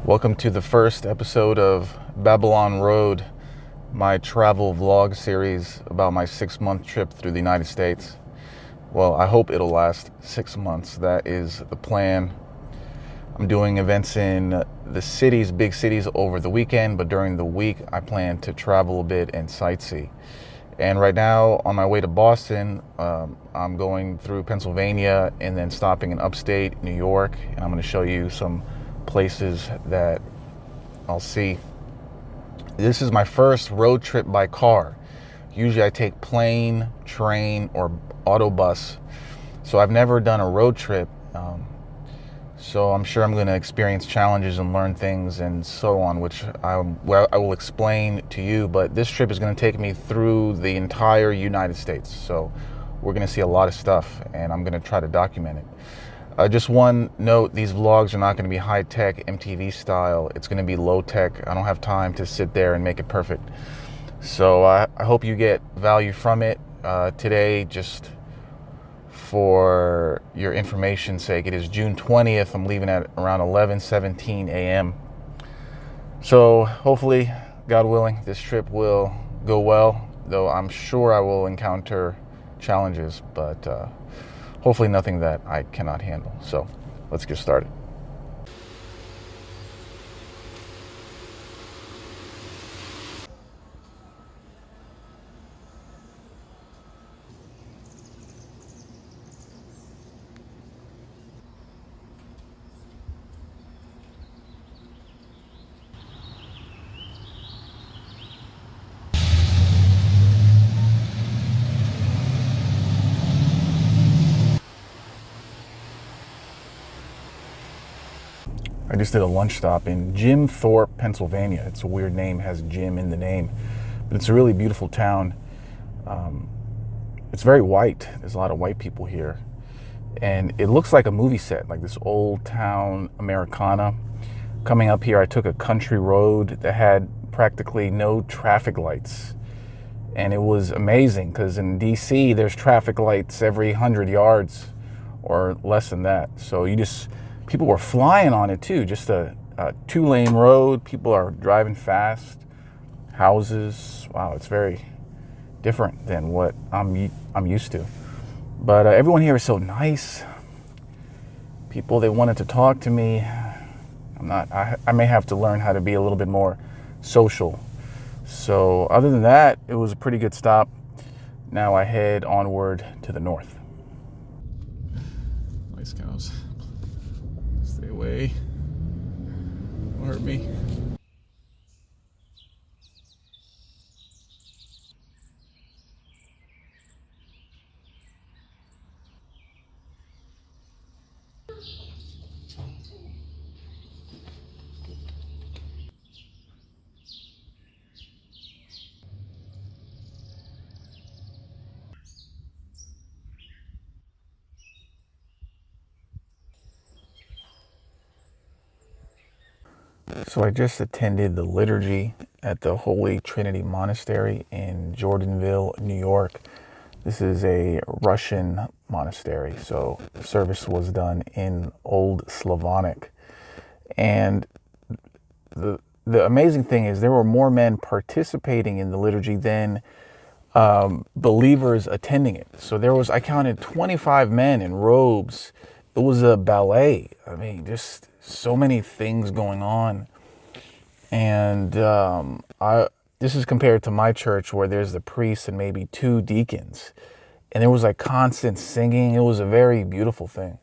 Welcome to the first episode of Babylon Road, my travel vlog series about my 6-month trip through the United States. Well, I hope it'll last 6 months. That is the plan. I'm doing events in the big cities over the weekend, but during the week I plan to travel a bit and sightsee. And right now, on my way to Boston, I'm going through Pennsylvania and then stopping in upstate New York, and I'm going to show you some places that I'll see. This is my first road trip by car. Usually I take plane, train, or autobus. So I've never done a road trip. So I'm sure I'm going to experience challenges and learn things and so on, which I will explain to you. But this trip is going to take me through the entire United States. So we're going to see a lot of stuff, and I'm going to try to document it. Just one note, these vlogs are not going to be high-tech MTV style. It's going to be low-tech. I don't have time to sit there and make it perfect. So I hope you get value from it. Today, just for your information's sake, it is June 20th. I'm leaving at around 11:17 a.m. So hopefully, God willing, this trip will go well, though I'm sure I will encounter challenges, but hopefully nothing that I cannot handle. So let's get started. I just did a lunch stop in Jim Thorpe, Pennsylvania. It's a weird name, has Jim in the name, but it's a really beautiful town. It's very white. There's a lot of white people here, and it looks like a movie set, like this old town Americana. Coming up here, I took a country road that had practically no traffic lights, and it was amazing because in DC there's traffic lights every 100 yards or less than that. So people were flying on it too. Just a 2-lane road. People are driving fast. Houses. Wow, it's very different than what I'm used to. But everyone here is so nice. People, they wanted to talk to me. I may have to learn how to be a little bit more social. So other than that, it was a pretty good stop. Now I head onward to the north. Nice cows. Stay away. Don't hurt me. So I just attended the liturgy at the Holy Trinity Monastery in Jordanville, New York. This is a Russian monastery, so the service was done in Old Slavonic. And the amazing thing is there were more men participating in the liturgy than believers attending it. So I counted 25 men in robes. It was a ballet. I mean, just so many things going on. And this is compared to my church where there's the priest and maybe 2 deacons. And there was like constant singing. It was a very beautiful thing.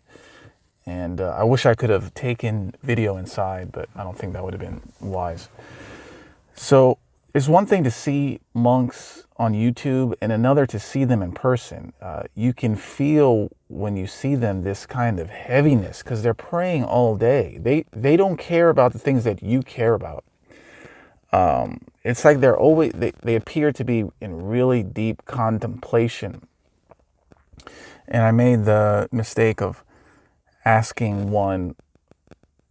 And I wish I could have taken video inside, but I don't think that would have been wise. So it's one thing to see monks on YouTube and another to see them in person. You can feel when you see them this kind of heaviness because they're praying all day. They don't care about the things that you care about. It's like they appear to be in really deep contemplation. And I made the mistake of asking one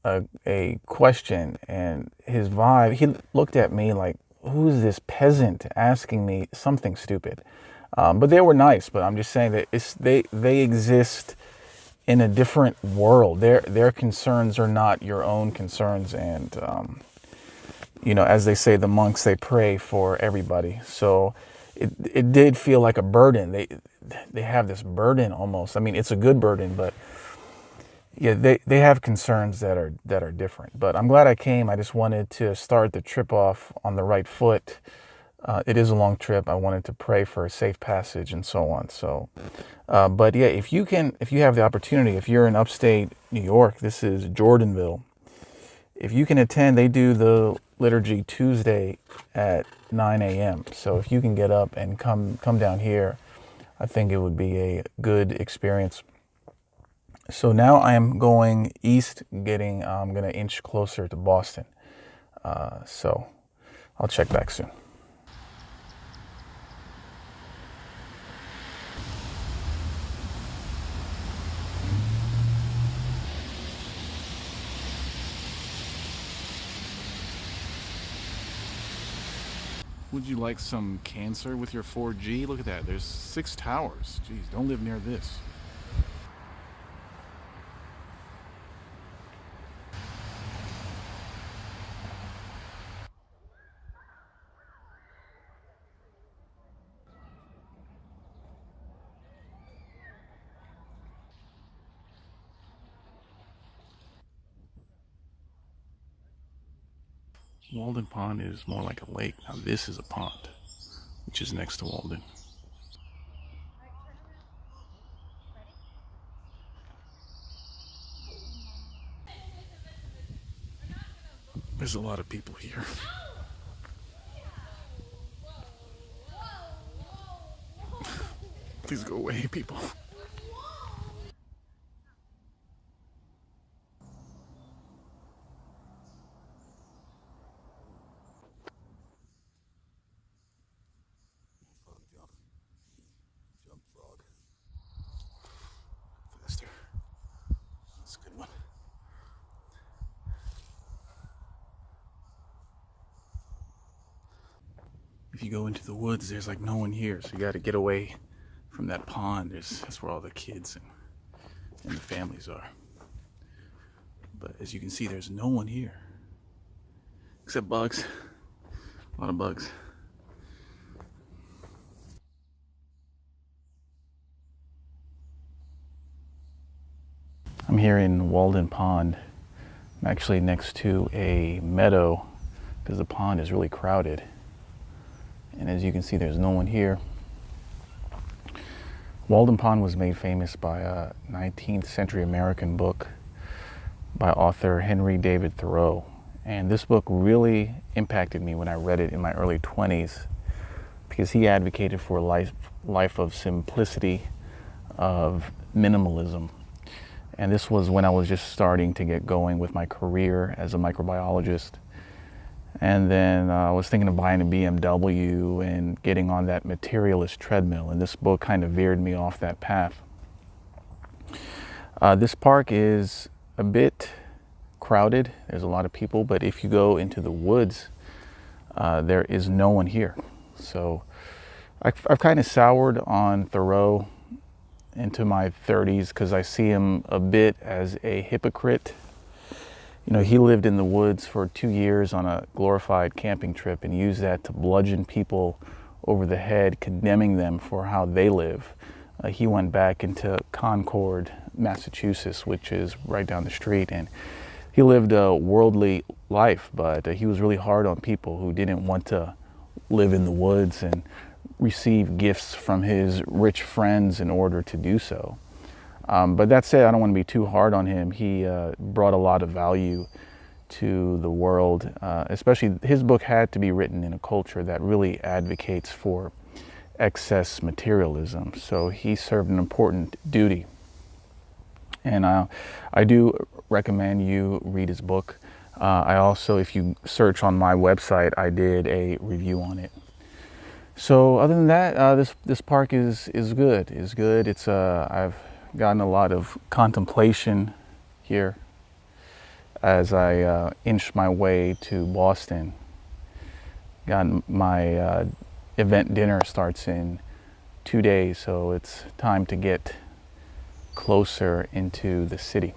a question, and his vibe, he looked at me like, who's this peasant asking me something stupid? But they were nice, but I'm just saying that they exist in a different world. Their concerns are not your own concerns, and as they say, the monks, they pray for everybody. So it did feel like a burden. They have this burden almost. I mean, it's a good burden, but yeah, they have concerns that are different. But I'm glad I came. I just wanted to start the trip off on the right foot. It is a long trip. I wanted to pray for a safe passage and so on. So, but yeah, if you have the opportunity, if you're in upstate New York, this is Jordanville. If you can attend, they do the liturgy Tuesday at 9 a.m. So if you can get up and come down here, I think it would be a good experience. So now I am going east, I'm going to inch closer to Boston. So I'll check back soon. Would you like some cancer with your 4G? Look at that. There's 6 towers. Jeez, don't live near this. Walden Pond is more like a lake. Now this is a pond, which is next to Walden. There's a lot of people here. Please go away, people. Jump frog. Faster. That's a good one. If you go into the woods, there's like no one here, so you got to get away from that pond. That's where all the kids and the families are. But as you can see, there's no one here except bugs. A lot of bugs. I'm here in Walden Pond. I'm actually next to a meadow because the pond is really crowded. And as you can see, there's no one here. Walden Pond was made famous by a 19th century American book by author Henry David Thoreau. And this book really impacted me when I read it in my early 20s because he advocated for a life of simplicity, of minimalism. And this was when I was just starting to get going with my career as a microbiologist. And then I was thinking of buying a BMW and getting on that materialist treadmill. And this book kind of veered me off that path. This park is a bit crowded. There's a lot of people, but if you go into the woods, there is no one here. So I've kind of soured on Thoreau into my 30s because I see him a bit as a hypocrite. You know, he lived in the woods for 2 years on a glorified camping trip and used that to bludgeon people over the head, condemning them for how they live. He went back into Concord, Massachusetts, which is right down the street, and he lived a worldly life, but he was really hard on people who didn't want to live in the woods and receive gifts from his rich friends in order to do so. But that said, I don't want to be too hard on him. He brought a lot of value to the world, especially his book had to be written in a culture that really advocates for excess materialism. So he served an important duty. And I do recommend you read his book. I also, if you search on my website, I did a review on it. So other than that, this park is good. It's I've gotten a lot of contemplation here as I inch my way to Boston. My event dinner starts in 2 days, so it's time to get closer into the city.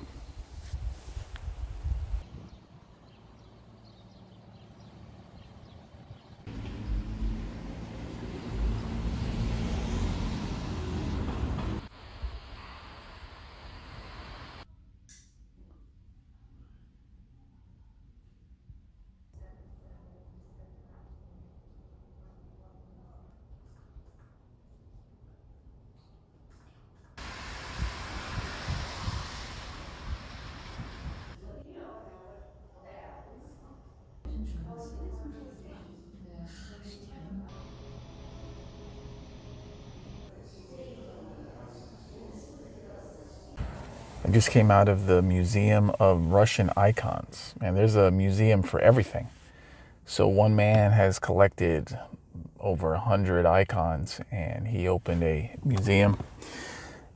I just came out of the Museum of Russian Icons, and there's a museum for everything. So one man has collected over 100 icons, and he opened a museum.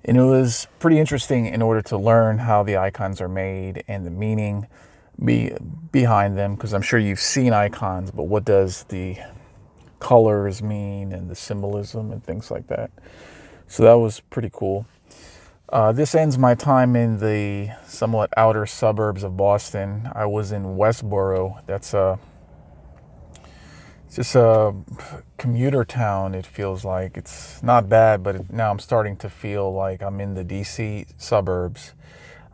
And it was pretty interesting in order to learn how the icons are made and the meaning behind them, because I'm sure you've seen icons, but what does the colors mean and the symbolism and things like that. So that was pretty cool. This ends my time in the somewhat outer suburbs of Boston. I was in Westboro. That's just a commuter town, it feels like. It's not bad, but now I'm starting to feel like I'm in the DC suburbs.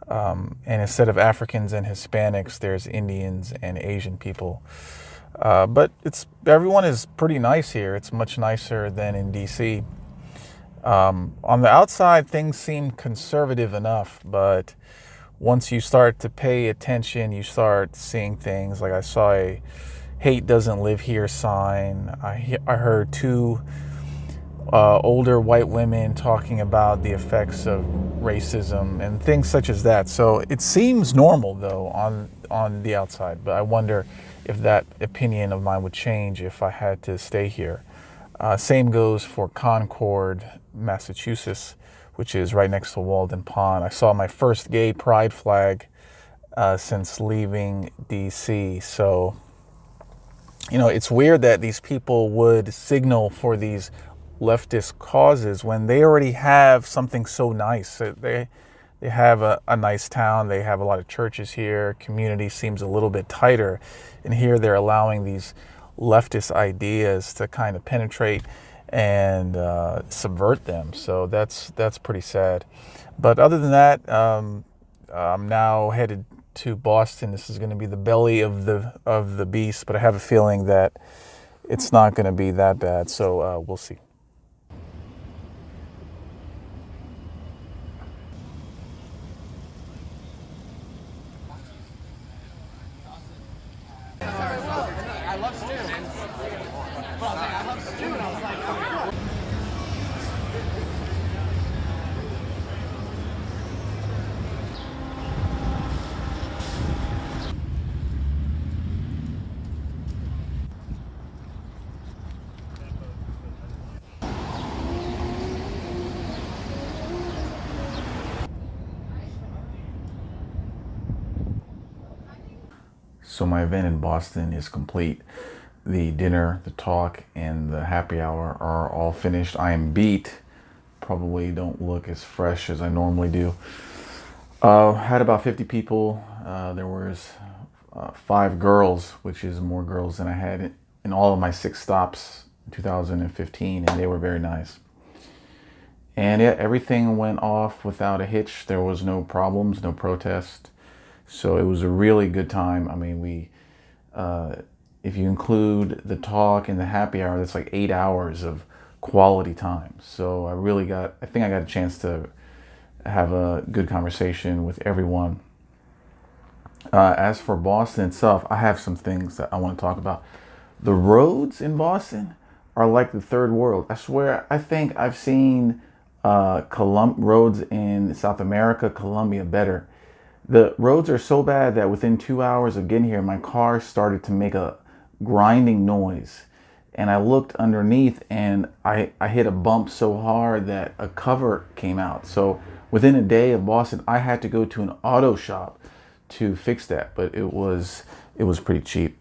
And instead of Africans and Hispanics, there's Indians and Asian people. But everyone is pretty nice here. It's much nicer than in DC. On the outside, things seem conservative enough, but once you start to pay attention, you start seeing things. Like I saw a "Hate Doesn't Live Here" sign. I heard two older white women talking about the effects of racism and things such as that. So it seems normal, though, on the outside. But I wonder if that opinion of mine would change if I had to stay here. Same goes for Concord, Massachusetts, which is right next to Walden Pond. I saw my first gay pride flag since leaving DC. So, it's weird that these people would signal for these leftist causes when they already have something so nice. They have a nice town. They have a lot of churches here. Community seems a little bit tighter. And here they're allowing these leftist ideas to kind of penetrate and subvert them. So that's pretty sad. But other than that, I'm now headed to Boston. This is going to be the belly of the beast, but I have a feeling that it's not going to be that bad. So we'll see. So my event in Boston is complete. The dinner, the talk, and the happy hour are all finished. I am beat. Probably don't look as fresh as I normally do. Had about 50 people. There was 5 girls, which is more girls than I had in all of my 6 stops in 2015, and they were very nice. And yeah, everything went off without a hitch. There was no problems, no protest. So it was a really good time. I mean, if you include the talk and the happy hour, that's like 8 hours of quality time. So I think I got a chance to have a good conversation with everyone. As for Boston itself, I have some things that I want to talk about. The roads in Boston are like the third world. I swear, I think I've seen roads in South America, Colombia better. The roads are so bad that within 2 hours of getting here, my car started to make a grinding noise. And I looked underneath and I hit a bump so hard that a cover came out. So within a day of Boston, I had to go to an auto shop to fix that, but it was pretty cheap.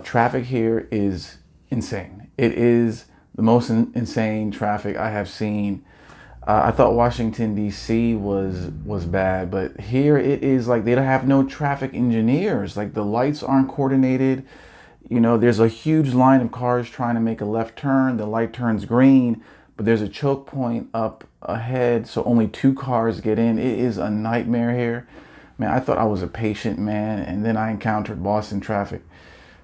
Traffic here is insane. It is the most insane traffic I have seen I thought Washington D.C. was bad, but here it is like they don't have no traffic engineers. Like the lights aren't coordinated. You know, there's a huge line of cars trying to make a left turn. The light turns green, but there's a choke point up ahead, so only two cars get in. It is a nightmare here. Man, I thought I was a patient man, and then I encountered Boston traffic.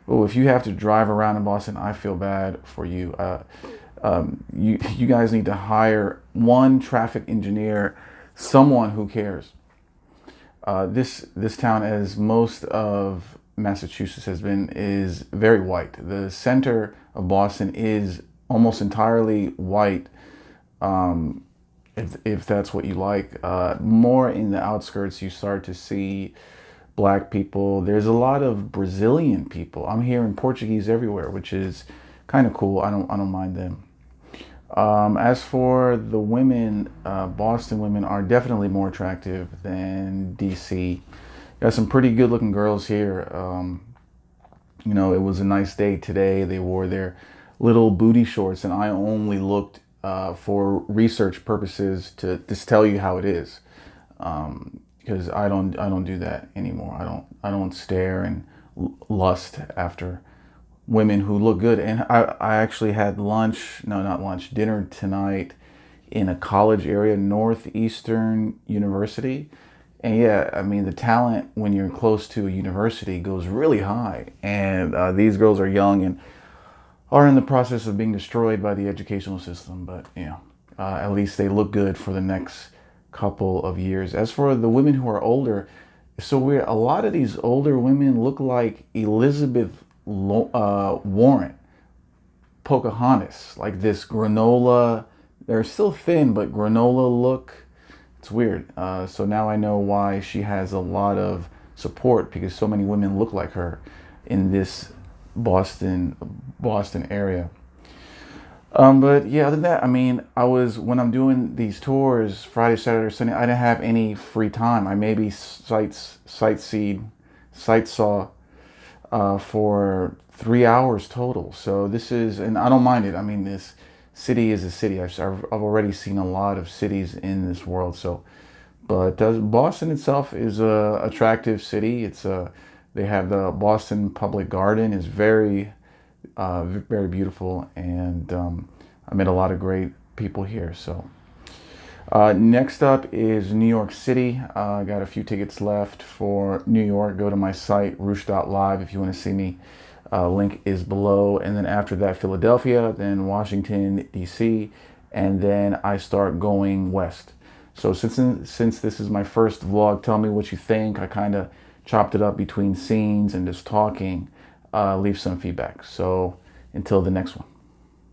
Oh, if you have to drive around in Boston, I feel bad for you. You guys need to hire one traffic engineer, someone who cares. This town, as most of Massachusetts has been, is very white. The center of Boston is almost entirely white, if that's what you like. More in the outskirts, you start to see black people. There's a lot of Brazilian people. I'm hearing Portuguese everywhere, which is kind of cool. I don't mind them. As for the women, Boston women are definitely more attractive than DC. Got some pretty good looking girls here. You know, it was a nice day today. They wore their little booty shorts, and I only looked for research purposes to just tell you how it is. Because I don't do that anymore. I don't stare and lust after women who look good. And I actually had lunch, no, not lunch, dinner tonight in a college area, Northeastern University. And yeah, I mean, the talent when you're close to a university goes really high. And these girls are young and are in the process of being destroyed by the educational system. But, you know, at least they look good for the next couple of years. As for the women who are older, a lot of these older women look like Elizabeth Warren, Pocahontas, like this granola. They're still thin, but granola look. It's weird. So now I know why she has a lot of support, because so many women look like her in this Boston area. But yeah, other than that, I mean, when I'm doing these tours Friday, Saturday, or Sunday, I didn't have any free time. I maybe sight saw for 3 hours total. So and I don't mind it. I mean, this city is a city. I've already seen a lot of cities in this world. So, but Boston itself is a attractive city. They have the Boston Public Garden is very, very beautiful, and I met a lot of great people here. So. Next up is New York City. I got a few tickets left for New York. Go to my site, roosh.live, if you want to see me. Link is below. And then after that, Philadelphia, then Washington, D.C., and then I start going west. So since this is my first vlog, tell me what you think. I kind of chopped it up between scenes and just talking. Leave some feedback. So until the next one.